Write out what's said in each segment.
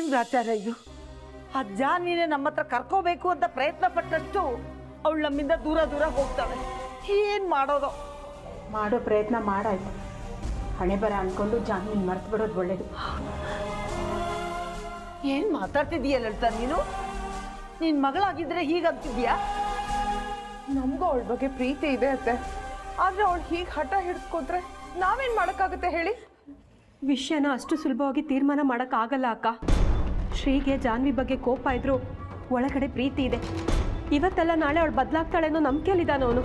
ಏನು ಗ್ರಾಚಾರ ಇದು? ಆ ಜಾನ್ವಿನೇ ನಮ್ಮ ಹತ್ರ ಕರ್ಕೋಬೇಕು ಅಂತ ಪ್ರಯತ್ನ ಪಟ್ಟಷ್ಟು ಅವಳು ನಮ್ಮಿಂದ ದೂರ ದೂರ ಹೋಗ್ತಾಳೆ. ಏನು ಮಾಡೋದು? ಮಾಡೋ ಪ್ರಯತ್ನ ಮಾಡಾಯ್ತು. ಹಣೆ ಬರ ಅಂದ್ಕೊಂಡು ಜಾನ್ವಿನ್ ಮರ್ತು ಬಿಡೋದು ಒಳ್ಳೇದು. ಏನು ಮಾತಾಡ್ತಿದ್ದೀಯ ಲಲಿತಾ ನೀನು? ನಿನ್ನ ಮಗಳಾಗಿದ್ರೆ ಹೀಗಂತಿದ್ಯಾ? ನಮಗೂ ಅವಳ ಬಗ್ಗೆ ಪ್ರೀತಿ ಇದೆ ಅತ್ತೆ. ಆದರೆ ಅವಳು ಹೀಗೆ ಹಠ ಹಿಡಿಸ್ಕೊಟ್ರೆ ನಾವೇನು ಮಾಡೋಕ್ಕಾಗುತ್ತೆ ಹೇಳಿ? ವಿಷಯನ ಅಷ್ಟು ಸುಲಭವಾಗಿ ತೀರ್ಮಾನ ಮಾಡೋಕ್ಕಾಗಲ್ಲ ಅಕ್ಕ. ಶ್ರೀಗೆ ಜಾನ್ವಿ ಬಗ್ಗೆ ಕೋಪ ಇದ್ರೂ ಒಳಗಡೆ ಪ್ರೀತಿ ಇದೆ. ಇವತ್ತೆಲ್ಲ ನಾಳೆ ಅವಳು ಬದಲಾಗ್ತಾಳೆ ಅನ್ನೋ ನಂಬಿಕೆಯಲ್ಲಿದ್ದಾನ ಅವನು.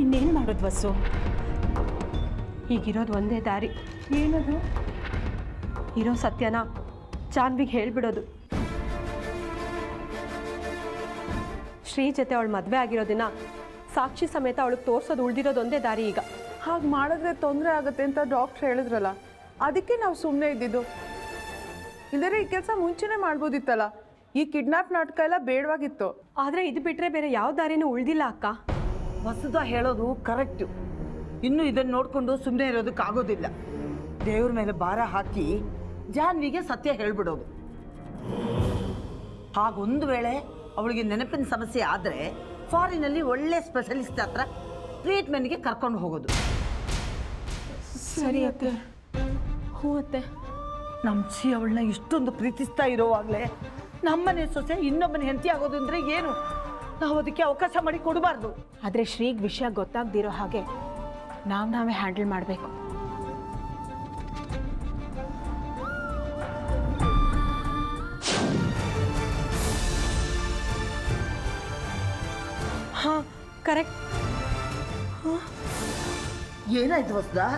ಇನ್ನೇನು ಮಾಡೋದು ಬಸ್ಸು? ಈಗಿರೋದು ಒಂದೇ ದಾರಿ. ಏನದು? ಇರೋ ಸತ್ಯನ ಜಾನ್ವಿಗೆ ಹೇಳ್ಬಿಡೋದು. ಶ್ರೀ ಜೊತೆ ಅವಳು ಮದುವೆ ಆಗಿರೋದನ್ನ ಸಾಕ್ಷಿ ಸಮೇತ ಅವಳಿಗೆ ತೋರಿಸೋದು ಉಳಿದಿರೋದು ಒಂದೇ ದಾರಿ ಈಗ. ಹಾಗೆ ಮಾಡಿದ್ರೆ ತೊಂದರೆ ಆಗುತ್ತೆ ಅಂತ ಡಾಕ್ಟ್ರ್ ಹೇಳಿದ್ರಲ್ಲ, ಅದಕ್ಕೆ ನಾವು ಸುಮ್ಮನೆ ಇದ್ದಿದ್ದು. ಇಲ್ಲದ್ರೆ ಈ ಕೆಲಸ ಮುಂಚೆನೇ ಮಾಡ್ಬೋದಿತ್ತಲ್ಲ. ಈ ಕಿಡ್ನಾಪ್ ನಾಟಕ ಎಲ್ಲ ಬೇಡವಾಗಿತ್ತು. ಆದರೆ ಇದು ಬಿಟ್ಟರೆ ಬೇರೆ ಯಾವ ದಾರಿನೂ ಉಳಿದಿಲ್ಲ ಅಕ್ಕ. ವಸುಧಾ ಹೇಳೋದು ಕರೆಕ್ಟು. ಇನ್ನು ಇದನ್ನು ನೋಡಿಕೊಂಡು ಸುಮ್ಮನೆ ಇರೋದಕ್ಕಾಗೋದಿಲ್ಲ. ದೇವ್ರ ಮೇಲೆ ಭಾರ ಹಾಕಿ ಜಾನ್ವಿಗೆ ಸತ್ಯ ಹೇಳ್ಬಿಡೋದು. ಹಾಗೊಂದು ವೇಳೆ ಅವಳಿಗೆ ನೆನಪಿನ ಸಮಸ್ಯೆ ಆದರೆ ಫಾರಿನಲ್ಲಿ ಒಳ್ಳೆ ಸ್ಪೆಷಲಿಸ್ಟ್ ಹತ್ರ ಟ್ರೀಟ್ಮೆಂಟ್ಗೆ ಕರ್ಕೊಂಡು ಹೋಗೋದು. ಸರಿ ಅತ್ತೆ. ಹ್ಞೂ ಅತ್ತೆ. ನಮ್ಮ ಛಿ ಅವಳನ್ನ ಇಷ್ಟೊಂದು ಪ್ರೀತಿಸ್ತಾ ಇರೋವಾಗಲೇ ನಮ್ಮನೆ ಸೊಸೆ ಇನ್ನೊಬ್ಬನ ಹೆಂಡತಿ ಆಗೋದು ಅಂದರೆ ಏನು? ನಾವು ಅದಕ್ಕೆ ಅವಕಾಶ ಮಾಡಿ ಕೊಡಬಾರ್ದು. ಆದರೆ ಶ್ರೀಗ್ ವಿಷಯ ಗೊತ್ತಾಗ್ದಿರೋ ಹಾಗೆ ನಾವೇ ಹ್ಯಾಂಡಲ್ ಮಾಡಬೇಕು. ಹಾಂ, ಕರೆಕ್ಟ್. ಏನಾಯ್ತು ವಸುಧಾ?